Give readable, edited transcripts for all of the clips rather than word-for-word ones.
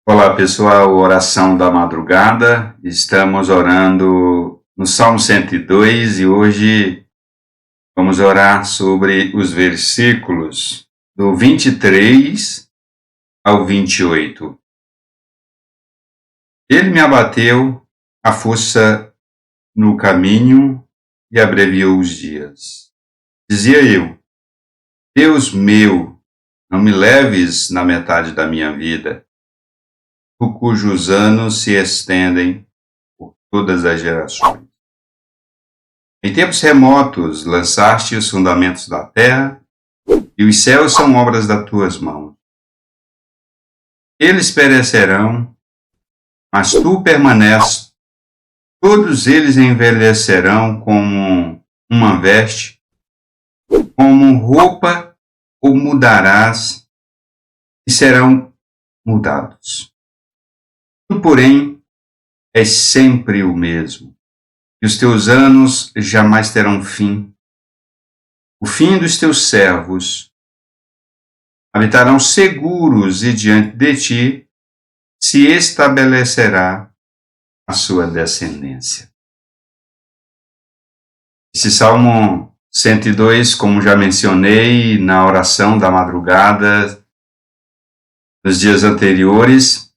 Olá pessoal, oração da madrugada. Estamos orando no Salmo 102 e hoje vamos orar sobre os versículos do 23 ao 28. Ele me abateu a força no caminho e abreviou os dias. Dizia eu: Deus meu, não me leves na metade da minha vida, tu cujos anos se estendem por todas as gerações. Em tempos remotos lançaste os fundamentos da terra, e os céus são obras das tuas mãos. Eles perecerão, mas tu permaneces. Todos eles envelhecerão como uma veste, como roupa ou mudarás, e serão mudados. Tu, porém, és sempre o mesmo, e os teus anos jamais terão fim. O fim dos teus servos habitarão seguros, e diante de ti se estabelecerá a sua descendência. Esse Salmo 102, como já mencionei na oração da madrugada dos dias anteriores,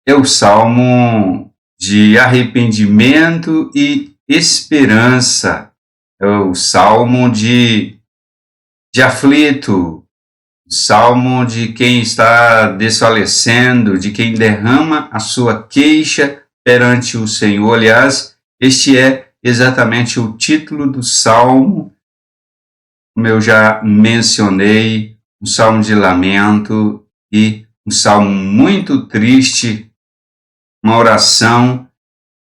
é o salmo de arrependimento e esperança. É o salmo de aflito, o salmo de quem está desfalecendo, de quem derrama a sua queixa perante o Senhor. Aliás, este é exatamente o título do salmo, como eu já mencionei, um salmo de lamento e um salmo muito triste, uma oração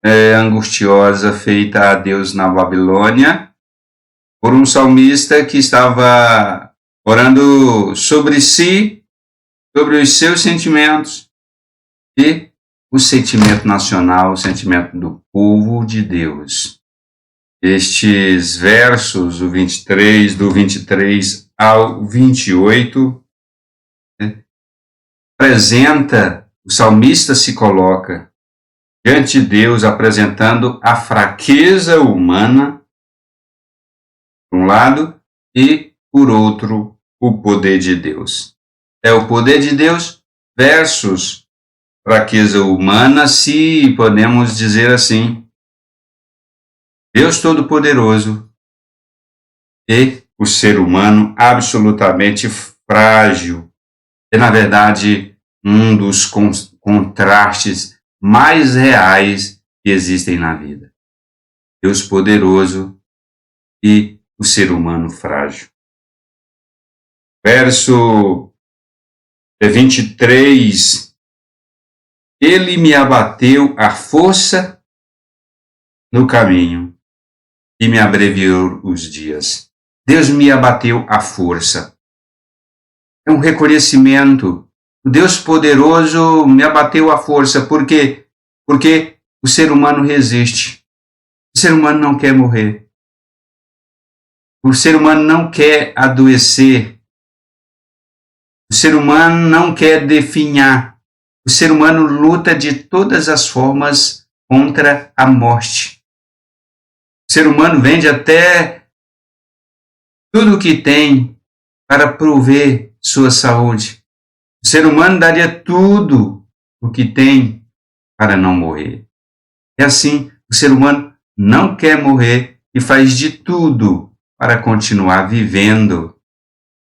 angustiosa feita a Deus na Babilônia, por um salmista que estava orando sobre si, sobre os seus sentimentos e o sentimento nacional, o sentimento do povo de Deus. Estes versos, do 23 ao 28, apresenta, o salmista se coloca diante de Deus apresentando a fraqueza humana, por um lado, e, por outro, o poder de Deus. É o poder de Deus versus fraqueza humana, se podemos dizer assim. Deus Todo-Poderoso e o ser humano absolutamente frágil. É, na verdade, um dos contrastes mais reais que existem na vida. Deus poderoso e o ser humano frágil. Verso 23. Ele me abateu a força no caminho e me abreviou os dias. Deus me abateu a força. É um reconhecimento. O Deus poderoso me abateu a força. Por quê? Porque o ser humano resiste. O ser humano não quer morrer. O ser humano não quer adoecer. O ser humano não quer definhar. O ser humano luta de todas as formas contra a morte. O ser humano vende até tudo o que tem para prover sua saúde. O ser humano daria tudo o que tem para não morrer. É assim, o ser humano não quer morrer e faz de tudo para continuar vivendo.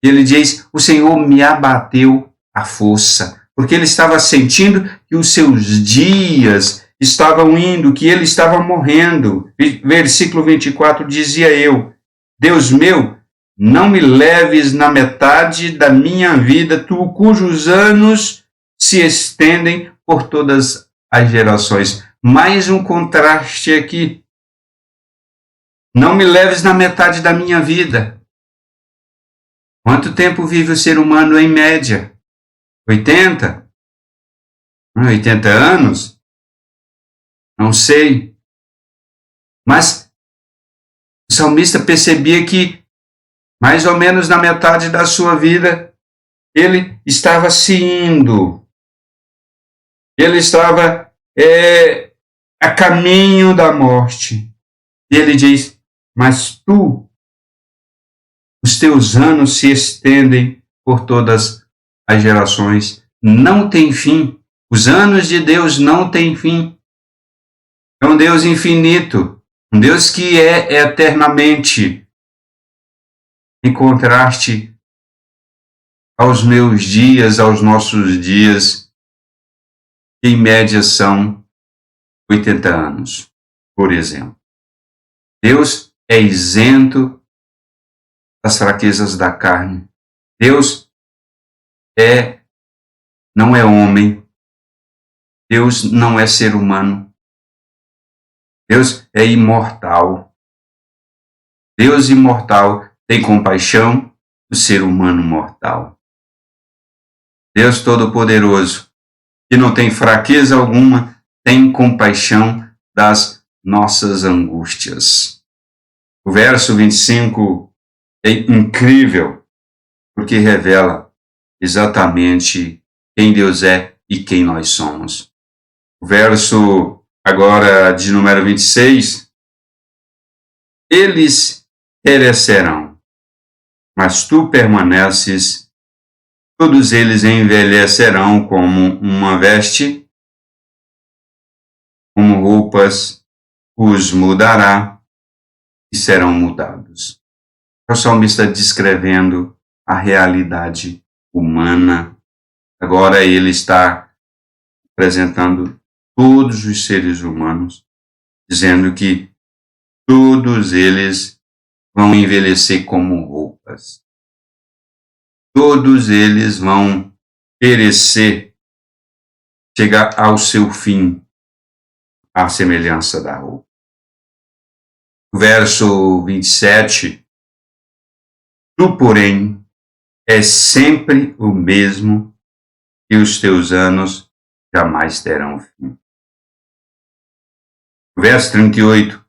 Ele diz: o Senhor me abateu a força, porque ele estava sentindo que os seus dias estavam indo, que ele estava morrendo. Versículo 24 dizia eu: Deus meu, não me leves na metade da minha vida, tu cujos anos se estendem por todas as gerações. Mais um contraste aqui. Não me leves na metade da minha vida. Quanto tempo vive o ser humano em média? 80? 80 anos? Não sei. Mas o salmista percebia que mais ou menos na metade da sua vida ele estava se indo, ele estava a caminho da morte. E ele diz: mas os teus anos se estendem por todas as gerações, não tem fim. Os anos de Deus não têm fim. É um Deus infinito, um Deus que é eternamente, em contraste aos meus dias, aos nossos dias, que em média são 80 anos, por exemplo. Deus é isento das fraquezas da carne. Deus não é homem. Deus não é ser humano. Deus é imortal. Deus imortal tem compaixão do ser humano mortal. Deus Todo-Poderoso, que não tem fraqueza alguma, tem compaixão das nossas angústias. O verso 25 é incrível, porque revela exatamente quem Deus é e quem nós somos. O verso agora de número 26, eles perecerão, mas tu permaneces, todos eles envelhecerão como uma veste, como roupas os mudará e serão mudados. O salmista descrevendo a realidade humana. Agora ele está apresentando todos os seres humanos, dizendo que todos eles vão envelhecer como roupas. Todos eles vão perecer, chegar ao seu fim, à semelhança da roupa. Verso 27, tu, porém, és sempre o mesmo e os teus anos jamais terão fim. Verso 38,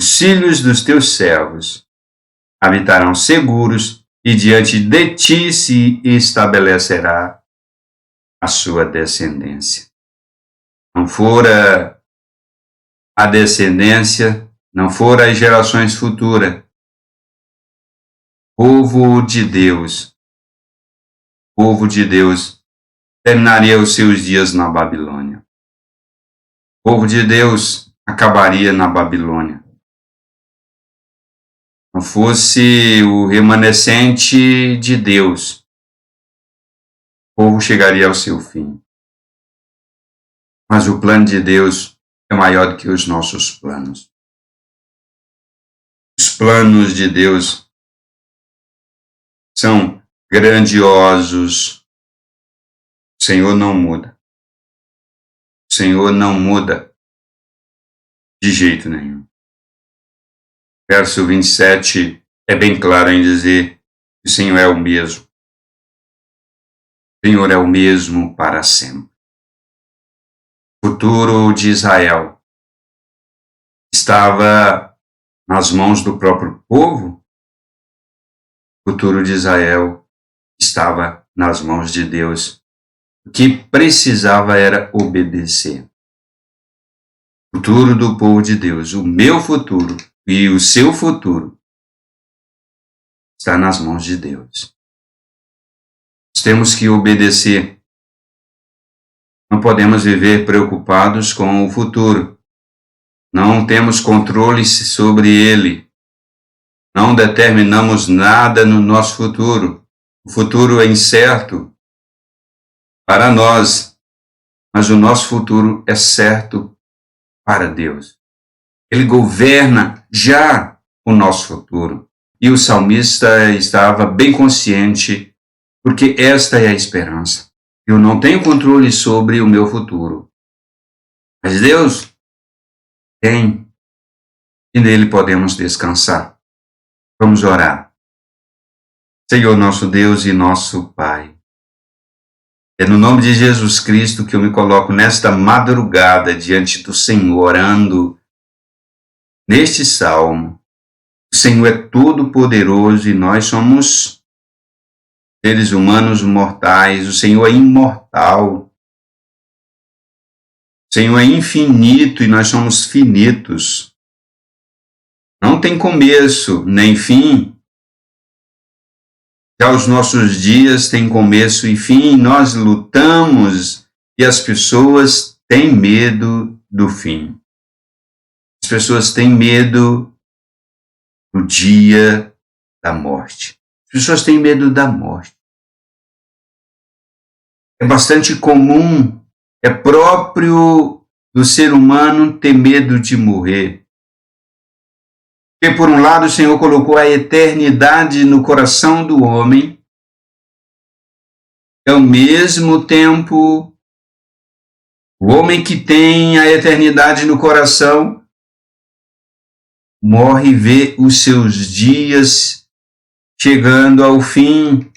os filhos dos teus servos habitarão seguros e diante de ti se estabelecerá a sua descendência. Não fora a descendência, não fora as gerações futuras, povo de Deus terminaria os seus dias na Babilônia. O povo de Deus acabaria na Babilônia. Não fosse o remanescente de Deus, o povo chegaria ao seu fim. Mas o plano de Deus é maior do que os nossos planos. Os planos de Deus são grandiosos. O Senhor não muda. O Senhor não muda de jeito nenhum. Verso 27 é bem claro em dizer que o Senhor é o mesmo. O Senhor é o mesmo para sempre. O futuro de Israel estava nas mãos do próprio povo. O futuro de Israel estava nas mãos de Deus. O que precisava era obedecer. O futuro do povo de Deus, o meu futuro e o seu futuro, está nas mãos de Deus. Nós temos que obedecer. Não podemos viver preocupados com o futuro. Não temos controle sobre ele. Não determinamos nada no nosso futuro. O futuro é incerto para nós, mas o nosso futuro é certo para Deus. Ele governa já o nosso futuro. E o salmista estava bem consciente, porque esta é a esperança. Eu não tenho controle sobre o meu futuro, mas Deus tem, e nele podemos descansar. Vamos orar. Senhor, nosso Deus e nosso Pai, é no nome de Jesus Cristo que eu me coloco nesta madrugada diante do Senhor, orando neste salmo. O Senhor é todo poderoso e nós somos seres humanos mortais. O Senhor é imortal. O Senhor é infinito e nós somos finitos. Não tem começo nem fim. Já os nossos dias têm começo e fim. Nós lutamos e as pessoas têm medo do fim. As pessoas têm medo do dia da morte. As pessoas têm medo da morte. É bastante comum, é próprio do ser humano ter medo de morrer. Porque, por um lado, o Senhor colocou a eternidade no coração do homem, e, ao mesmo tempo, o homem que tem a eternidade no coração morre e vê os seus dias chegando ao fim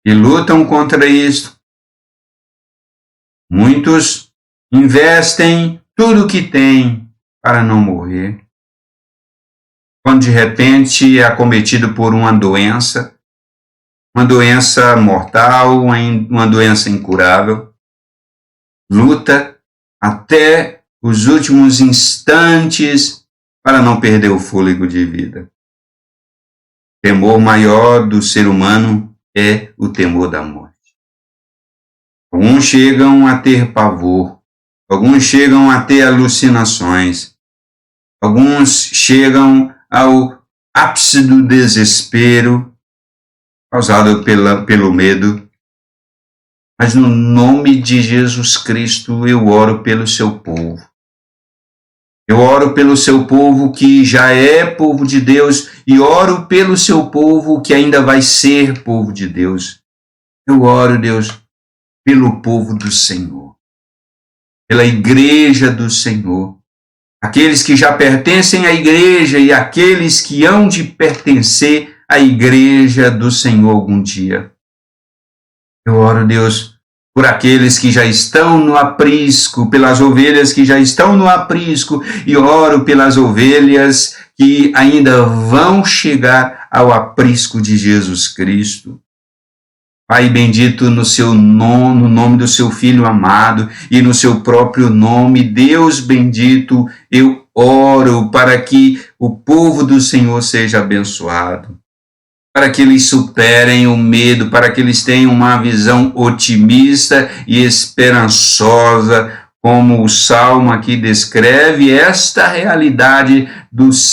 e lutam contra isso. Muitos investem tudo o que têm para não morrer. Quando de repente é acometido por uma doença mortal, uma doença incurável, luta até os últimos instantes para não perder o fôlego de vida. O temor maior do ser humano é o temor da morte. Alguns chegam a ter pavor, alguns chegam a ter alucinações, alguns chegam ao ápice do desespero causado pelo medo. Mas no nome de Jesus Cristo eu oro pelo seu povo. Eu oro pelo seu povo que já é povo de Deus e oro pelo seu povo que ainda vai ser povo de Deus. Eu oro, Deus, pelo povo do Senhor, pela igreja do Senhor, aqueles que já pertencem à igreja e aqueles que hão de pertencer à igreja do Senhor algum dia. Eu oro, Deus, por aqueles que já estão no aprisco, pelas ovelhas que já estão no aprisco, e oro pelas ovelhas que ainda vão chegar ao aprisco de Jesus Cristo. Pai bendito, no nome do seu Filho amado e no seu próprio nome, Deus bendito, eu oro para que o povo do Senhor seja abençoado, para que eles superem o medo, para que eles tenham uma visão otimista e esperançosa, como o Salmo aqui descreve esta realidade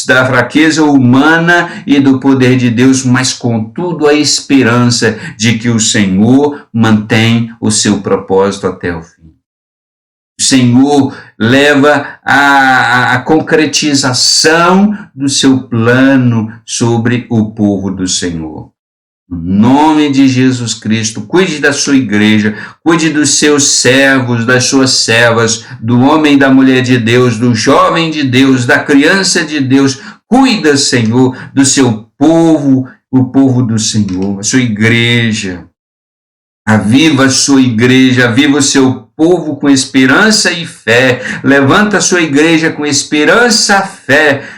da fraqueza humana e do poder de Deus, mas contudo a esperança de que o Senhor mantém o seu propósito até o fim. O Senhor leva a concretização do seu plano sobre o povo do Senhor. No nome de Jesus Cristo, cuide da sua igreja, cuide dos seus servos, das suas servas, do homem e da mulher de Deus, do jovem de Deus, da criança de Deus. Cuida, Senhor, do seu povo, o povo do Senhor, a sua igreja. Aviva a sua igreja, aviva o seu povo com esperança e fé. Levanta a sua igreja com esperança e fé,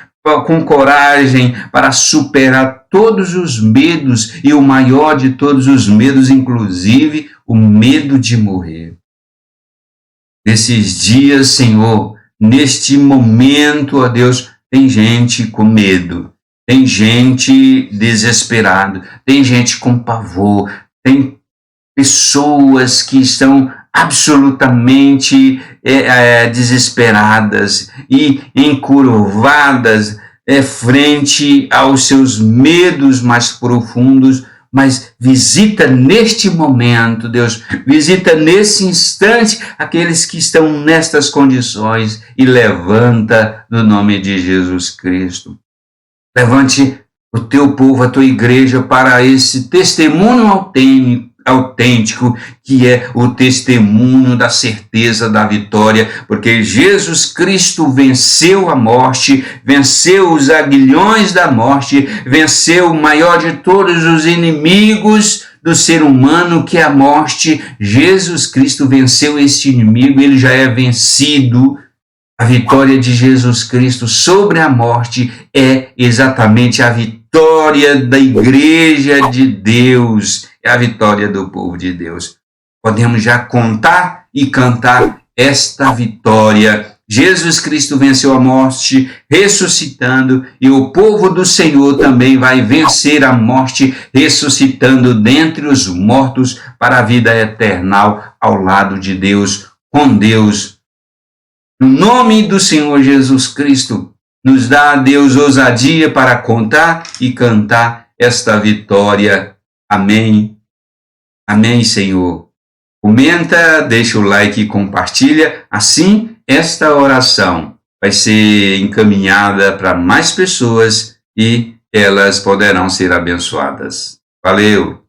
com coragem para superar todos os medos e o maior de todos os medos, inclusive o medo de morrer. Nesses dias, Senhor, neste momento, ó Deus, tem gente com medo, tem gente desesperado, tem gente com pavor, tem pessoas que estão absolutamente desesperadas e encurvadas frente aos seus medos mais profundos, mas visita neste momento, Deus, visita nesse instante aqueles que estão nestas condições e levanta no nome de Jesus Cristo. Levante o teu povo, a tua igreja, para esse testemunho autêntico, que é o testemunho da certeza da vitória, porque Jesus Cristo venceu a morte, venceu os aguilhões da morte, venceu o maior de todos os inimigos do ser humano, que é a morte. Jesus Cristo venceu este inimigo, ele já é vencido. A vitória de Jesus Cristo sobre a morte é exatamente a vitória da igreja de Deus, é a vitória do povo de Deus. Podemos já contar e cantar esta vitória. Jesus Cristo venceu a morte, ressuscitando, e o povo do Senhor também vai vencer a morte, ressuscitando dentre os mortos para a vida eterna ao lado de Deus, com Deus. No nome do Senhor Jesus Cristo, nos dá, Deus, ousadia para contar e cantar esta vitória. Amém. Amém, Senhor. Comenta, deixa o like e compartilha. Assim, esta oração vai ser encaminhada para mais pessoas e elas poderão ser abençoadas. Valeu!